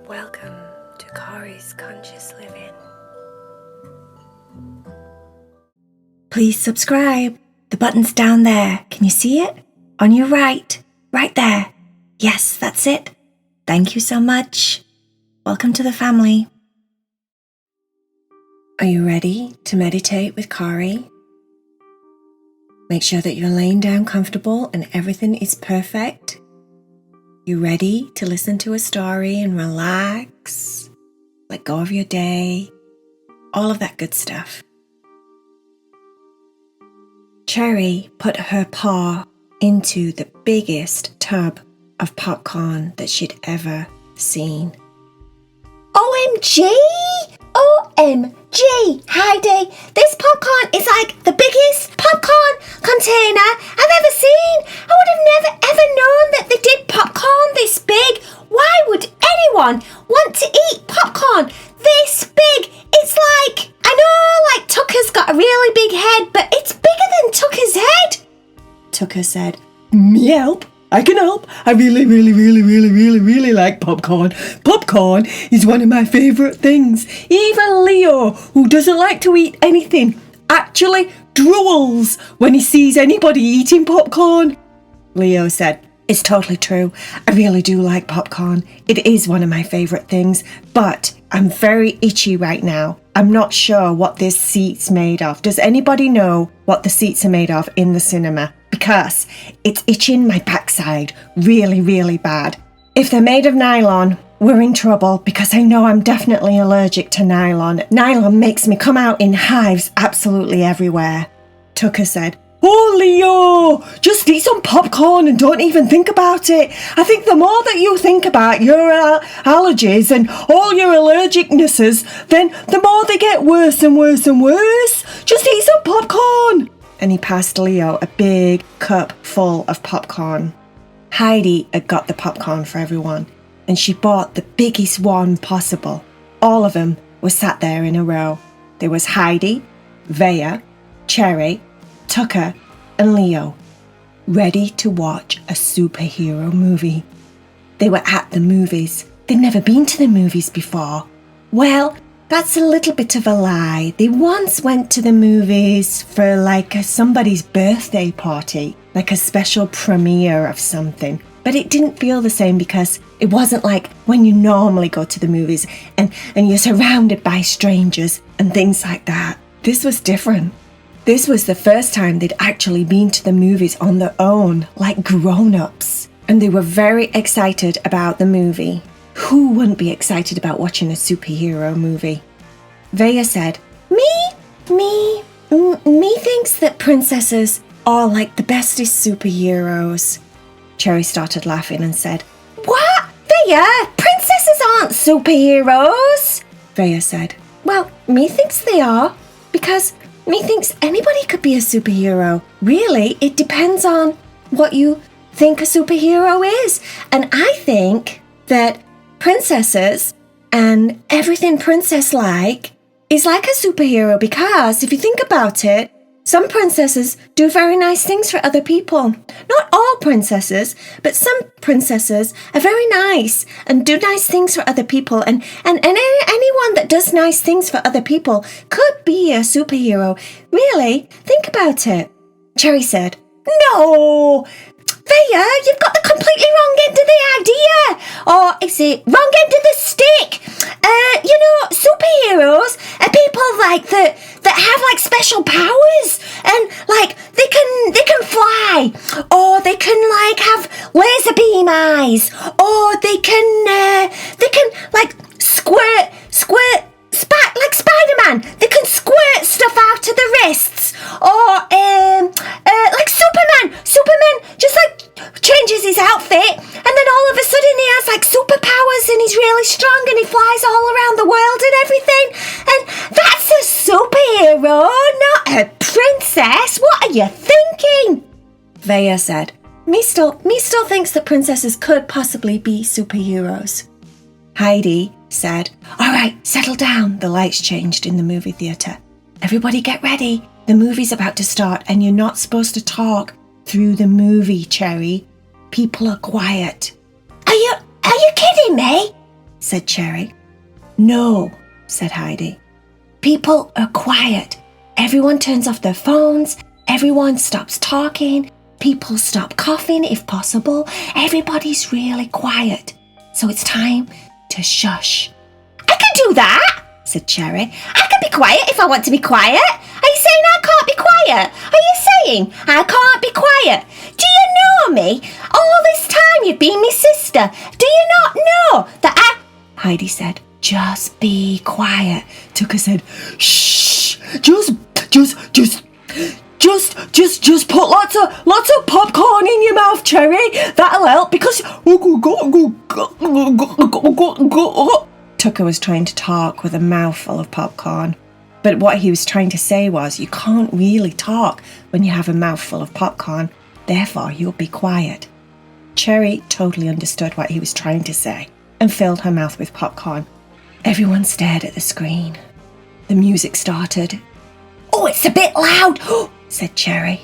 Welcome to Corys Conscious Living. Please subscribe. The button's down there. Can you see it? On your right there. Yes, that's it. Thank you so much. Welcome to the family. Are you ready to meditate with Cory? Make sure that you're laying down comfortable and everything is perfect. You ready to listen to a story and relax, let go of your day, all of that good stuff. Cherry put her paw into the biggest tub of popcorn that she'd ever seen. OMG! OMG, Heidi! This popcorn is like the biggest popcorn container I've ever seen. I would have never ever known that they did popcorn this big. Why would anyone want to eat popcorn this big? It's like, I know like Tucker's got a really big head, but it's bigger than Tucker's head. Tucker said, "Help. I can help. I really like popcorn. Popcorn is one of my favourite things. Even Leo, who doesn't like to eat anything, actually drools when he sees anybody eating popcorn." Leo said, "It's totally true. I really do like popcorn. It is one of my favourite things, but I'm very itchy right now. I'm not sure what this seat's made of. Does anybody know what the seats are made of in the cinema? Because it's itching my backside really bad. If they're made of nylon, we're in trouble because I know I'm definitely allergic to nylon. Nylon makes me come out in hives absolutely everywhere." Tucker said, "Oh, Leo, just eat some popcorn and don't even think about it. I think the more that you think about your allergies and all your allergicnesses, then the more they get worse and worse and worse. Just eat some popcorn." And he passed Leo a big cup full of popcorn. Heidi had got the popcorn for everyone, and she bought the biggest one possible. All of them were sat there in a row. There was Heidi, Vaya, Cherry, Tucker, and Leo, ready to watch a superhero movie. They were at the movies. They'd never been to the movies before. Well, that's a little bit of a lie. They once went to the movies for like somebody's birthday party, like a special premiere of something. But it didn't feel the same because it wasn't like when you normally go to the movies and you're surrounded by strangers and things like that. This was different. This was the first time they'd actually been to the movies on their own, like grown-ups. And they were very excited about the movie. Who wouldn't be excited about watching a superhero movie? Vaya said, Me thinks that princesses are like the bestest superheroes." Cherry started laughing and said, "What? Vaya, princesses aren't superheroes." Vaya said, "Well, me thinks they are, because me thinks anybody could be a superhero. Really, it depends on what you think a superhero is. And I think that princesses and everything princess-like is like a superhero, because if you think about it, some princesses do very nice things for other people. Not all princesses, but some princesses are very nice and do nice things for other people. And anyone that does nice things for other people could be a superhero. Really, think about it." Cherry said, "No, Vaya, you've got the completely wrong end of the idea. Or is it wrong end of the stick? Superheroes are people like that have like special powers, and like they can fly, or they can like have laser beam eyes, or they can like squirt like Spider-Man. They can squirt stuff out of the wrists, or like Superman just like changes his outfit, and then all of a sudden he has like superpowers and he's really strong and he flies all around the world and everything. And that's a superhero, not a princess. What are you thinking?" Vaya said, Me still thinks that princesses could possibly be superheroes." Heidi said, "All right, settle down." The lights changed in the movie theatre. "Everybody get ready. The movie's about to start and you're not supposed to talk through the movie, Cherry. People are quiet." Are you kidding kidding me? Said Cherry. No, said Heidi. People are quiet. Everyone turns off their phones. Everyone stops talking. People stop coughing if possible. Everybody's really quiet. So it's time to shush. I can do that, said Cherry. I can be quiet if I want to be quiet. Are you saying I can't be quiet? Are you saying I can't be quiet? Do you know me? All this time you've been my sister. Do you not know that Heidi said, just be quiet. Tucker said, shh, just put lots of popcorn in your mouth, Cherry. That'll help because Tucker was trying to talk with a mouthful of popcorn. But what he was trying to say was, you can't really talk when you have a mouthful of popcorn. Therefore, you'll be quiet. Cherry totally understood what he was trying to say and filled her mouth with popcorn. Everyone stared at the screen. The music started. Oh, it's a bit loud, said Cherry.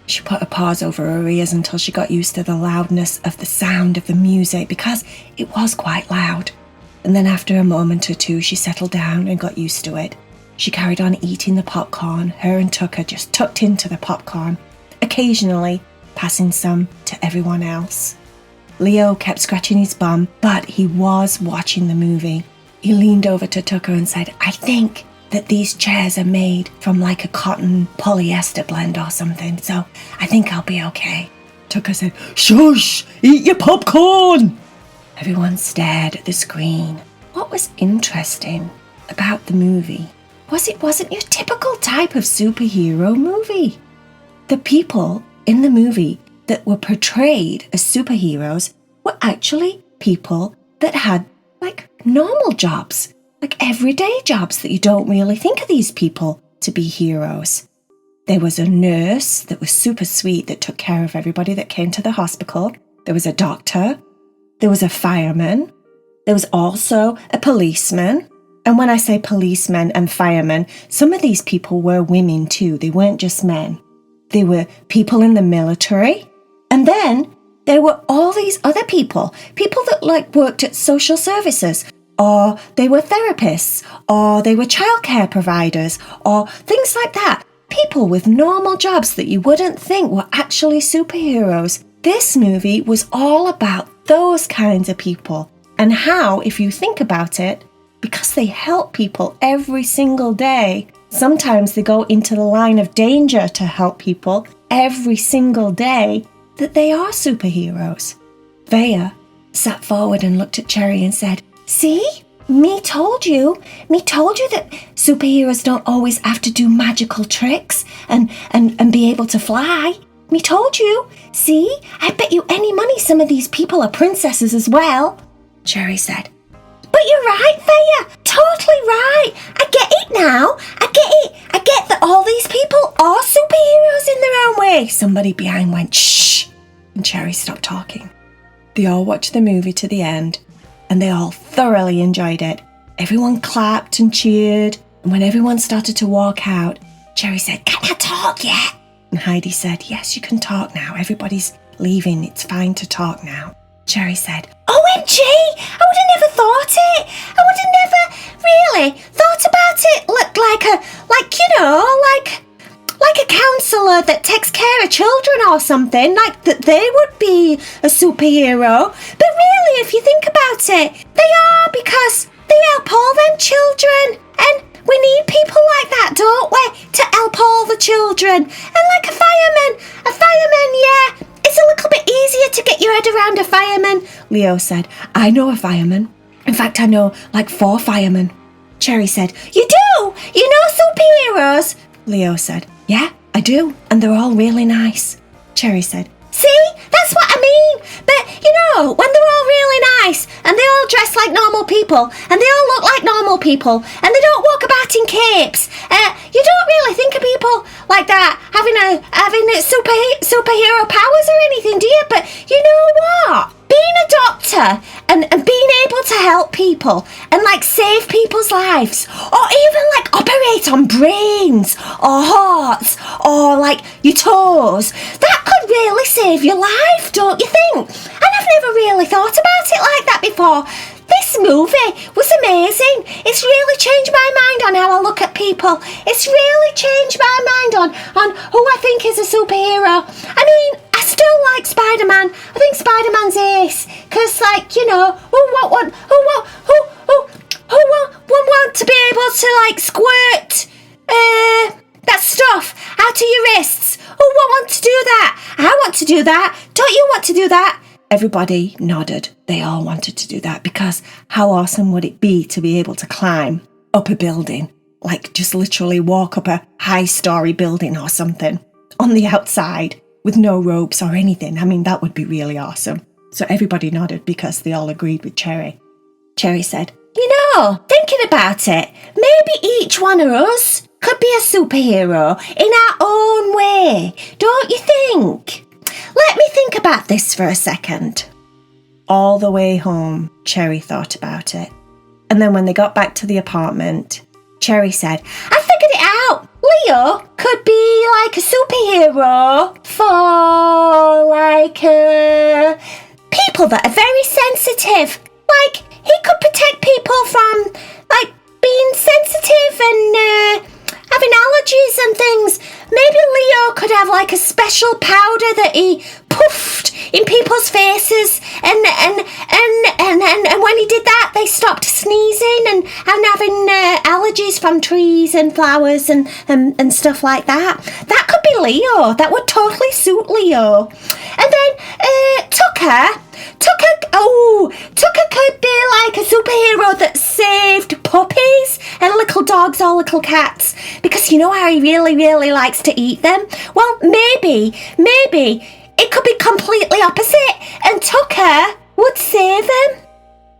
She put a pause over her ears until she got used to the loudness of the sound of the music because it was quite loud. And then after a moment or two, she settled down and got used to it. She carried on eating the popcorn. Her and Tucker just tucked into the popcorn, occasionally passing some to everyone else. Leo kept scratching his bum, but he was watching the movie. He leaned over to Tucker and said, I think that these chairs are made from like a cotton polyester blend or something, so I think I'll be okay. Tucker said, shush, eat your popcorn. Everyone stared at the screen. What was interesting about the movie was it wasn't your typical type of superhero movie. The people in the movie that were portrayed as superheroes were actually people that had like normal jobs, like everyday jobs that you don't really think of these people to be heroes. There was a nurse that was super sweet that took care of everybody that came to the hospital. There was a doctor. There was a fireman. There was also a policeman. And when I say policemen and firemen, some of these people were women too. They weren't just men. They were people in the military. And then there were all these other people that like worked at social services, or they were therapists, or they were childcare providers, or things like that. People with normal jobs that you wouldn't think were actually superheroes. This movie was all about those kinds of people and how, if you think about it, because they help people every single day, sometimes they go into the line of danger to help people every single day, that they are superheroes. Vaya sat forward and looked at Cherry and said, see, me told you that superheroes don't always have to do magical tricks and be able to fly. Me told you. See, I bet you any money some of these people are princesses as well. Cherry said, but you're right, Vaya. Totally right. I get it now. I get it. I get that all these people are superheroes in their own way. Somebody behind went, shh. And Cherry stopped talking. They all watched the movie to the end and they all thoroughly enjoyed it. Everyone clapped and cheered. And when everyone started to walk out, Cherry said, can I talk yet? And Heidi said, yes, you can talk now. Everybody's leaving. It's fine to talk now. Cherry said, OMG, I would have never thought it. I would have never really thought about it. Look like a counsellor that takes care of children or something, like that they would be a superhero. But really, if you think about it, they are, because they help all them children. And we need people like that, don't we, to help all the children. And like a fireman, yeah, it's a little bit easier to get your head around a fireman. Leo said, I know a fireman. In fact, I know like 4 firemen. Cherry said, you do? You know superheroes? Leo said, yeah, I do. And they're all really nice. Cherry said, see, that's what I mean. But, you know, when they're all really nice and they all dress like normal people and they all look like normal people and they don't walk about in capes, you don't really think of people like that having superhero powers or anything, do you? But you know what? Being a doctor and being able to help people and like save people's lives, or even like operate on brains or hearts or like your toes, that could really save your life, don't you think? And I've never really thought about it like that before. before. This movie was amazing. It's really changed my mind on how I look at people. It's really changed my mind on who I think is a superhero. I mean, I still like Spider-Man. I think Spider-Man's ace. Because, like, you know, who won't want to be able to, like, squirt that stuff out of your wrists? Who won't want to do that? I want to do that. Don't you want to do that? Everybody nodded. They all wanted to do that because how awesome would it be to be able to climb up a building? Like just literally walk up a high-story building or something on the outside with no ropes or anything. I mean, that would be really awesome. So everybody nodded because they all agreed with Cherry. Cherry said, you know, thinking about it, maybe each one of us could be a superhero in our own way. Don't you think? Let me think about this for a second. All the way home, Cherry thought about it. And then when they got back to the apartment, Cherry said, I figured it out. Leo could be like a superhero for like people that are very sensitive. Like he could protect people from like being sensitive and having allergies and things. Maybe Leo could have like a special powder that he puffed in people's faces and when he did that they stopped sneezing and having allergies from trees and flowers and stuff like that. That could be Leo. That would totally suit Leo. And then Tucker could be like a superhero that saved puppies and little dogs or little cats because you know how he really, really likes to eat them. Well, maybe it could be completely opposite and Tucker would save them.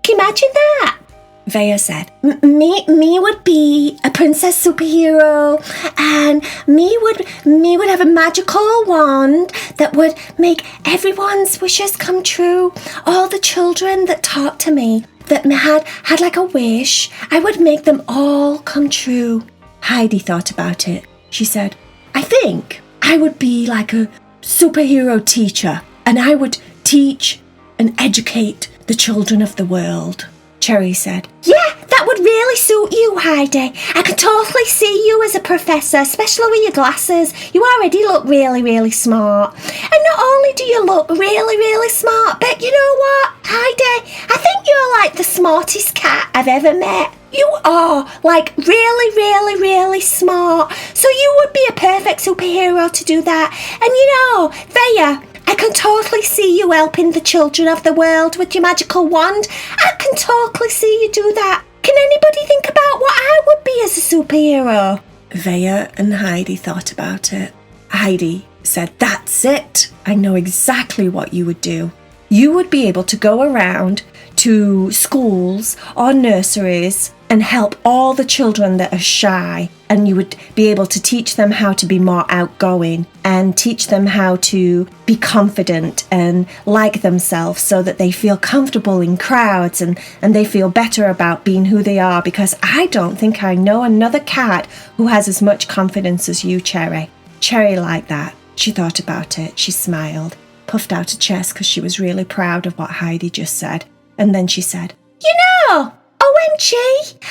Can you imagine that? Vaya said, me would be a princess superhero and me would have a magical wand that would make everyone's wishes come true. All the children that talked to me that had like a wish, I would make them all come true. Heidi thought about it. She said, I think I would be like a superhero teacher and I would teach and educate the children of the world. Cherry said, yeah, that would really suit you, Heidi. I could totally see you as a professor, especially with your glasses. You already look really, really smart. And not only do you look really, really smart, but you know what, Heidi? I think you're like the smartest cat I've ever met. You are like really, really, really smart. So you would be a perfect superhero to do that. And you know, Vaya, I can totally see you helping the children of the world with your magical wand. I can totally see you do that. Can anybody think about what I would be as a superhero? Vaya and Heidi thought about it. Heidi said, that's it. I know exactly what you would do. You would be able to go around to schools or nurseries and help all the children that are shy, and you would be able to teach them how to be more outgoing and teach them how to be confident and like themselves so that they feel comfortable in crowds and they feel better about being who they are, because I don't think I know another cat who has as much confidence as you, Cherry. Cherry liked that. She thought about it. She smiled, puffed out her chest because she was really proud of what Heidi just said. And then she said, you know, OMG,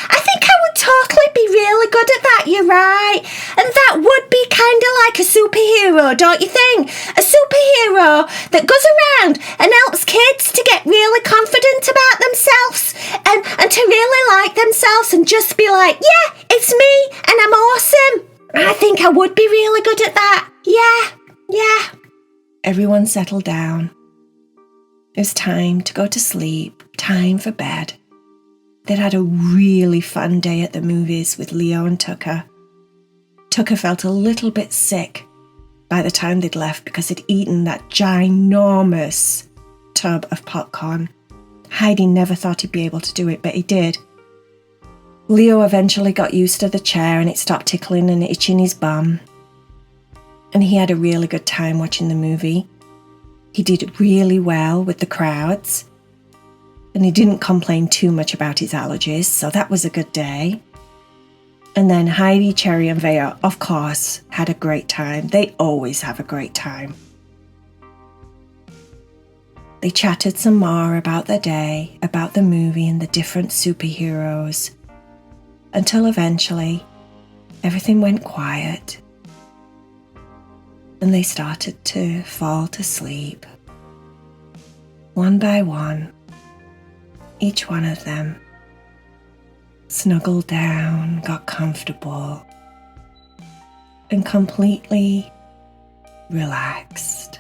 I think I would totally be really good at that, you're right. And that would be kind of like a superhero, don't you think? A superhero that goes around and helps kids to get really confident about themselves and to really like themselves and just be like, yeah, it's me and I'm awesome. I think I would be really good at that. Yeah. Everyone settled down. It was time to go to sleep, time for bed. They'd had a really fun day at the movies with Leo and Tucker. Tucker felt a little bit sick by the time they'd left because he'd eaten that ginormous tub of popcorn. Heidi never thought he'd be able to do it, but he did. Leo eventually got used to the chair and it stopped tickling and itching his bum. And he had a really good time watching the movie. He did really well with the crowds. And he didn't complain too much about his allergies, so that was a good day. And then Heidi, Cherry and Vaya, of course, had a great time. They always have a great time. They They chatted some more about their day, about the movie and the different superheroes, until eventually everything went quiet and they started to fall to sleep. One by one, each one of them snuggled down, got comfortable, and completely relaxed.